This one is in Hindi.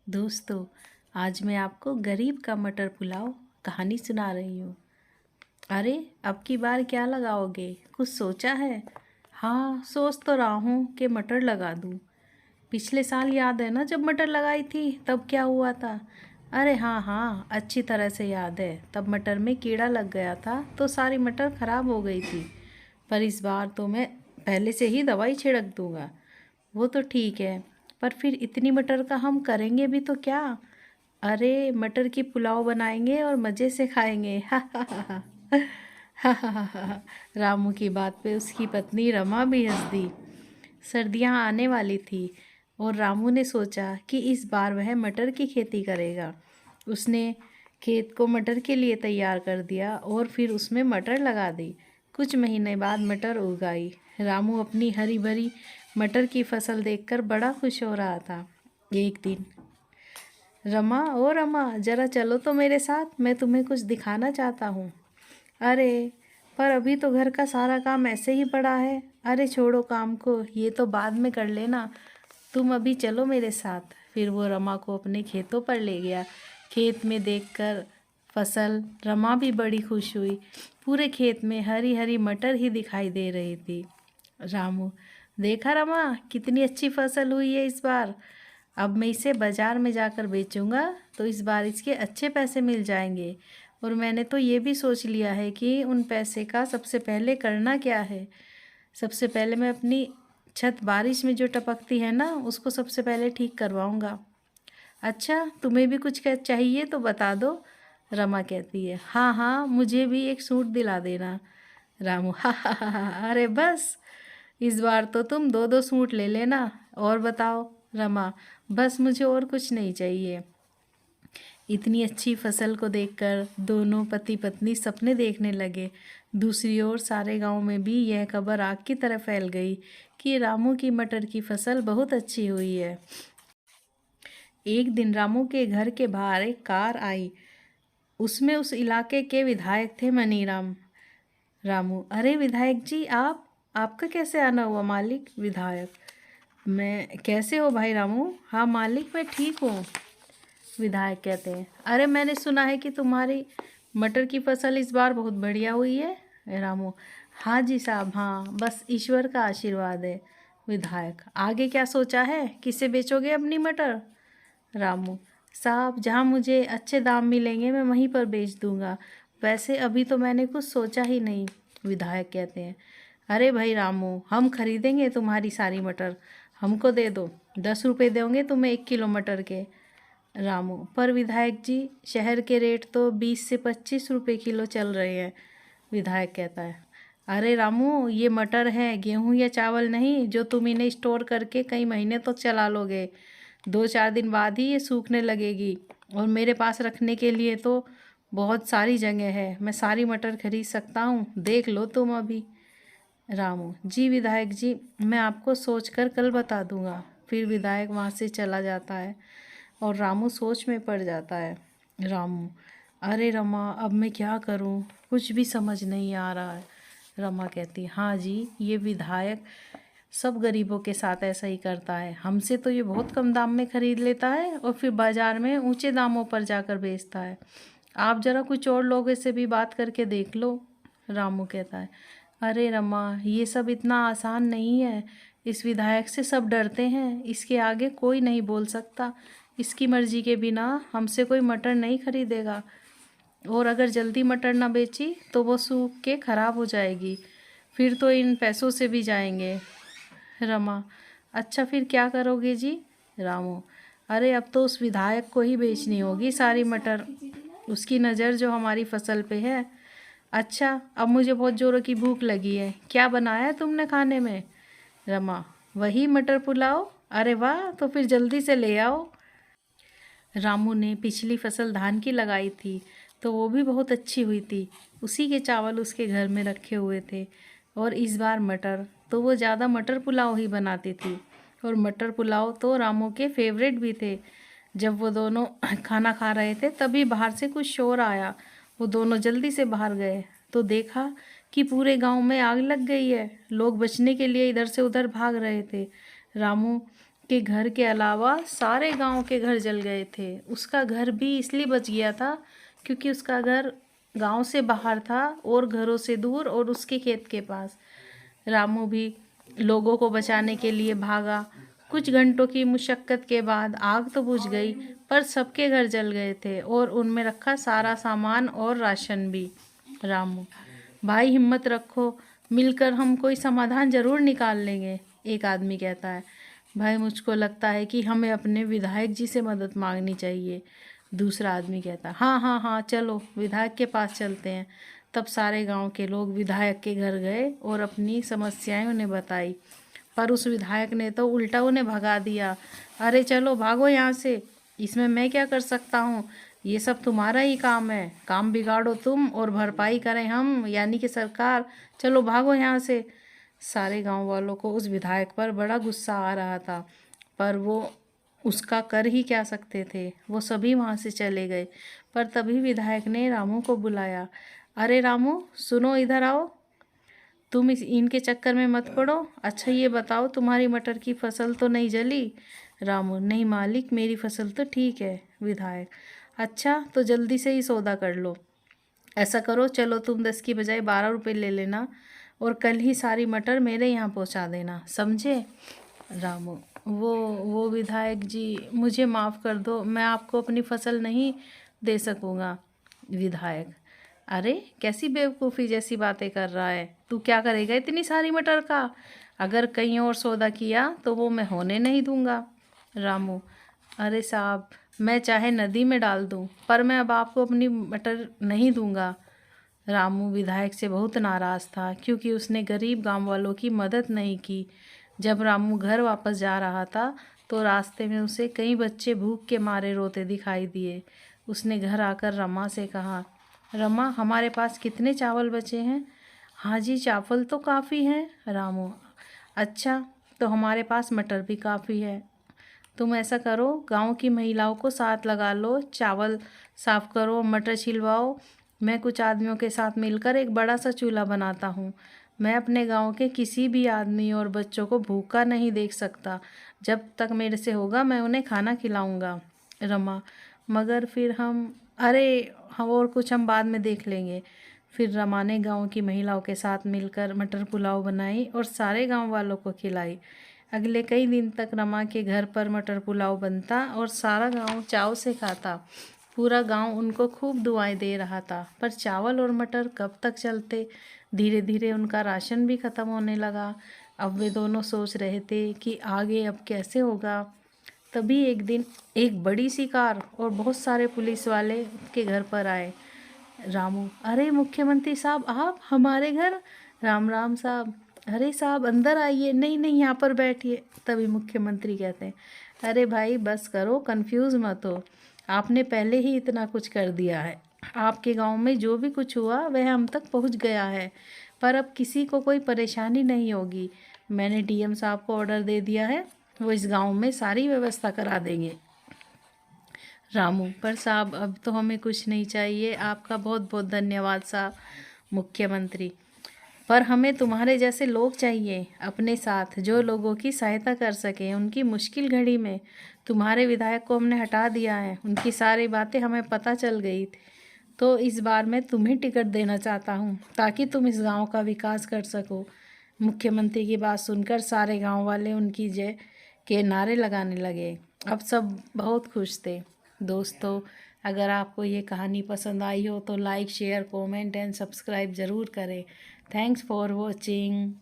दोस्तों, आज मैं आपको गरीब का मटर पुलाव कहानी सुना रही हूँ। अरे, अब की बार क्या लगाओगे? कुछ सोचा है? हाँ, सोच तो रहा हूँ कि मटर लगा दूँ। पिछले साल याद है ना, जब मटर लगाई थी तब क्या हुआ था? अरे हाँ हाँ, अच्छी तरह से याद है। तब मटर में कीड़ा लग गया था तो सारी मटर खराब हो गई थी। पर इस बार तो मैं पहले से ही दवाई छिड़क दूँगा। वो तो ठीक है, पर फिर इतनी मटर का हम करेंगे भी तो क्या? अरे, मटर की पुलाव बनाएंगे और मज़े से खाएंगे। हा हा हा हा हा हा हा हा हा। रामू की बात पे उसकी पत्नी रमा भी हंस दी। सर्दियाँ आने वाली थी और रामू ने सोचा कि इस बार वह मटर की खेती करेगा। उसने खेत को मटर के लिए तैयार कर दिया और फिर उसमें मटर लगा दी। कुछ महीने बाद मटर उग आई। रामू अपनी हरी भरी मटर की फसल देखकर बड़ा खुश हो रहा था। एक दिन, रमा ओ रमा, ज़रा चलो तो मेरे साथ, मैं तुम्हें कुछ दिखाना चाहता हूँ। अरे, पर अभी तो घर का सारा काम ऐसे ही पड़ा है। अरे छोड़ो काम को, ये तो बाद में कर लेना। तुम अभी चलो मेरे साथ। फिर वो रमा को अपने खेतों पर ले गया। खेत में देखकर फसल रमा भी बड़ी खुश हुई। पूरे खेत में हरी हरी मटर ही दिखाई दे रही थी। रामू, देखा रमा, कितनी अच्छी फसल हुई है इस बार। अब मैं इसे बाज़ार में जाकर बेचूंगा तो इस बार इसके अच्छे पैसे मिल जाएंगे। और मैंने तो ये भी सोच लिया है कि उन पैसे का सबसे पहले करना क्या है। सबसे पहले मैं अपनी छत बारिश में जो टपकती है ना, उसको सबसे पहले ठीक करवाऊंगा। अच्छा, तुम्हें भी कुछ चाहिए तो बता दो। रमा कहती है, हाँ हाँ, मुझे भी एक सूट दिला देना। रामू, हा, अरे बस, इस बार तो तुम दो दो सूट ले लेना। और बताओ। रमा, बस मुझे और कुछ नहीं चाहिए। इतनी अच्छी फसल को देखकर दोनों पति पत्नी सपने देखने लगे। दूसरी ओर सारे गांव में भी यह खबर आग की तरह फैल गई कि रामू की मटर की फसल बहुत अच्छी हुई है। एक दिन रामू के घर के बाहर एक कार आई। उसमें उस इलाके के विधायक थे, मनीराम। रामू, अरे विधायक जी, आपका कैसे आना हुआ मालिक? विधायक, मैं कैसे हो भाई रामू? हाँ मालिक, मैं ठीक हूँ। विधायक कहते हैं, अरे मैंने सुना है कि तुम्हारी मटर की फसल इस बार बहुत बढ़िया हुई है। रामू, हाँ जी साहब, हाँ, बस ईश्वर का आशीर्वाद है। विधायक, आगे क्या सोचा है? किसे बेचोगे अपनी मटर? रामू, साहब, जहाँ मुझे अच्छे दाम मिलेंगे मैं वहीं पर बेच दूंगा। वैसे अभी तो मैंने कुछ सोचा ही नहीं। विधायक कहते हैं, अरे भाई रामू, हम खरीदेंगे तुम्हारी सारी मटर, हमको दे दो। 10 रुपये दोगे तुम्हें 1 किलो मटर के। रामू, पर विधायक जी, शहर के रेट तो 20 से 25 रुपये किलो चल रहे हैं। विधायक कहता है, अरे रामू, ये मटर है, गेहूं या चावल नहीं जो तुम इन्हें स्टोर करके कई महीने तक चला लोगे। 2-4 दिन बाद ही ये सूखने लगेगी और मेरे पास रखने के लिए तो बहुत सारी जगह है। मैं सारी मटर खरीद सकता हूँ, देख लो तुम अभी। रामू, जी विधायक जी, मैं आपको सोचकर कल बता दूंगा। फिर विधायक वहाँ से चला जाता है और रामू सोच में पड़ जाता है। रामू, अरे रमा, अब मैं क्या करूँ? कुछ भी समझ नहीं आ रहा है। रमा कहती, हाँ जी, ये विधायक सब गरीबों के साथ ऐसा ही करता है। हमसे तो ये बहुत कम दाम में खरीद लेता है और फिर बाज़ार में ऊंचे दामों पर जाकर बेचता है। आप ज़रा कुछ और लोगों से भी बात करके देख लो। रामू कहता है, अरे रमा, ये सब इतना आसान नहीं है। इस विधायक से सब डरते हैं, इसके आगे कोई नहीं बोल सकता। इसकी मर्जी के बिना हमसे कोई मटर नहीं खरीदेगा और अगर जल्दी मटर ना बेची तो वो सूख के ख़राब हो जाएगी, फिर तो इन पैसों से भी जाएंगे। रमा, अच्छा फिर क्या करोगे जी? रामू, अरे अब तो उस विधायक को ही बेचनी होगी सारी मटर, उसकी नज़र जो हमारी फसल पे है। अच्छा, अब मुझे बहुत ज़ोरों की भूख लगी है, क्या बनाया है तुमने खाने में? रमा, वही मटर पुलाव। अरे वाह, तो फिर जल्दी से ले आओ। रामू ने पिछली फसल धान की लगाई थी तो वो भी बहुत अच्छी हुई थी। उसी के चावल उसके घर में रखे हुए थे और इस बार मटर, तो वो ज़्यादा मटर पुलाव ही बनाती थी। और मटर पुलाव तो रामू के फेवरेट भी थे। जब वो दोनों खाना खा रहे थे तभी बाहर से कुछ शोर आया। वो दोनों जल्दी से बाहर गए तो देखा कि पूरे गांव में आग लग गई है। लोग बचने के लिए इधर से उधर भाग रहे थे। रामू के घर के अलावा सारे गांव के घर जल गए थे। उसका घर भी इसलिए बच गया था क्योंकि उसका घर गांव से बाहर था और घरों से दूर और उसके खेत के पास। रामू भी लोगों को बचाने के लिए भागा। कुछ घंटों की मुशक्कत के बाद आग तो बुझ गई, पर सबके घर जल गए थे और उनमें रखा सारा सामान और राशन भी। रामू: भाई हिम्मत रखो, मिलकर हम कोई समाधान जरूर निकाल लेंगे। एक आदमी कहता है, भाई मुझको लगता है कि हमें अपने विधायक जी से मदद मांगनी चाहिए। दूसरा आदमी कहता है, हाँ हाँ हाँ, चलो विधायक के पास चलते हैं। तब सारे गांव के लोग विधायक के घर गए और अपनी समस्याएं उन्हें बताई, पर उस विधायक ने तो उल्टा उन्हें भगा दिया। अरे चलो भागो यहाँ से, इसमें मैं क्या कर सकता हूँ, ये सब तुम्हारा ही काम है, काम बिगाड़ो तुम और भरपाई करें हम, यानी कि सरकार, चलो भागो यहाँ से। सारे गांव वालों को उस विधायक पर बड़ा गुस्सा आ रहा था, पर वो उसका कर ही क्या सकते थे। वो सभी वहाँ से चले गए, पर तभी विधायक ने रामू को बुलाया। अरे रामू सुनो, इधर आओ, तुम इनके चक्कर में मत पड़ो। अच्छा ये बताओ, तुम्हारी मटर की फसल तो नहीं जली? रामू: नहीं मालिक, मेरी फसल तो ठीक है। विधायक: अच्छा तो जल्दी से ही सौदा कर लो। ऐसा करो, चलो तुम 10 की बजाय 12 रुपये ले लेना और कल ही सारी मटर मेरे यहाँ पहुँचा देना, समझे? रामू: वो विधायक जी, मुझे माफ़ कर दो, मैं आपको अपनी फसल नहीं दे सकूँगा। विधायक: अरे कैसी बेवकूफ़ी जैसी बातें कर रहा है, तू क्या करेगा इतनी सारी मटर का? अगर कहीं और सौदा किया तो वो मैं होने नहीं दूंगा। रामू: अरे साहब, मैं चाहे नदी में डाल दूं, पर मैं अब आपको अपनी मटर नहीं दूंगा। रामू विधायक से बहुत नाराज़ था क्योंकि उसने गरीब गांव वालों की मदद नहीं की। जब रामू घर वापस जा रहा था तो रास्ते में उसे कई बच्चे भूख के मारे रोते दिखाई दिए। उसने घर आकर रमा से कहा, रमा हमारे पास कितने चावल बचे हैं? हाँ जी, चावल तो काफ़ी हैं। रामू: अच्छा तो हमारे पास मटर भी काफ़ी है। तुम ऐसा करो, गांव की महिलाओं को साथ लगा लो, चावल साफ करो, मटर छिलवाओ। मैं कुछ आदमियों के साथ मिलकर एक बड़ा सा चूल्हा बनाता हूँ। मैं अपने गांव के किसी भी आदमी और बच्चों को भूखा नहीं देख सकता। जब तक मेरे से होगा मैं उन्हें खाना खिलाऊंगा। रमा: मगर फिर हम, अरे हम और कुछ हम बाद में देख लेंगे। फिर रमा ने गांव की महिलाओं के साथ मिलकर मटर पुलाव बनाई और सारे गांव वालों को खिलाई। अगले कई दिन तक रमा के घर पर मटर पुलाव बनता और सारा गांव चाव से खाता। पूरा गांव उनको खूब दुआएं दे रहा था, पर चावल और मटर कब तक चलते? धीरे धीरे उनका राशन भी ख़त्म होने लगा। अब वे दोनों सोच रहे थे कि आगे अब कैसे होगा। तभी एक दिन एक बड़ी सी कार और बहुत सारे पुलिस वाले के घर पर आए। रामू: अरे मुख्यमंत्री साहब, आप हमारे घर? राम राम साहब। अरे साहब अंदर आइए। नहीं नहीं, यहाँ पर बैठिए। तभी मुख्यमंत्री कहते हैं, अरे भाई बस करो, कंफ्यूज मत हो, आपने पहले ही इतना कुछ कर दिया है। आपके गांव में जो भी कुछ हुआ वह हम तक पहुंच गया है, पर अब किसी को कोई परेशानी नहीं होगी। मैंने डीएम साहब को ऑर्डर दे दिया है, वो इस गांव में सारी व्यवस्था करा देंगे। रामू: पर साहब अब तो हमें कुछ नहीं चाहिए, आपका बहुत बहुत धन्यवाद साहब। मुख्यमंत्री: पर हमें तुम्हारे जैसे लोग चाहिए अपने साथ, जो लोगों की सहायता कर सकें उनकी मुश्किल घड़ी में। तुम्हारे विधायक को हमने हटा दिया है, उनकी सारी बातें हमें पता चल गई, तो इस बार मैं तुम्हें टिकट देना चाहता हूँ ताकि तुम इस गांव का विकास कर सको। मुख्यमंत्री की बात सुनकर सारे गांव वाले उनकी जय के नारे लगाने लगे। अब सब बहुत खुश थे। दोस्तों, अगर आपको ये कहानी पसंद आई हो तो like, share, comment and subscribe ज़रूर करें। Thanks for watching.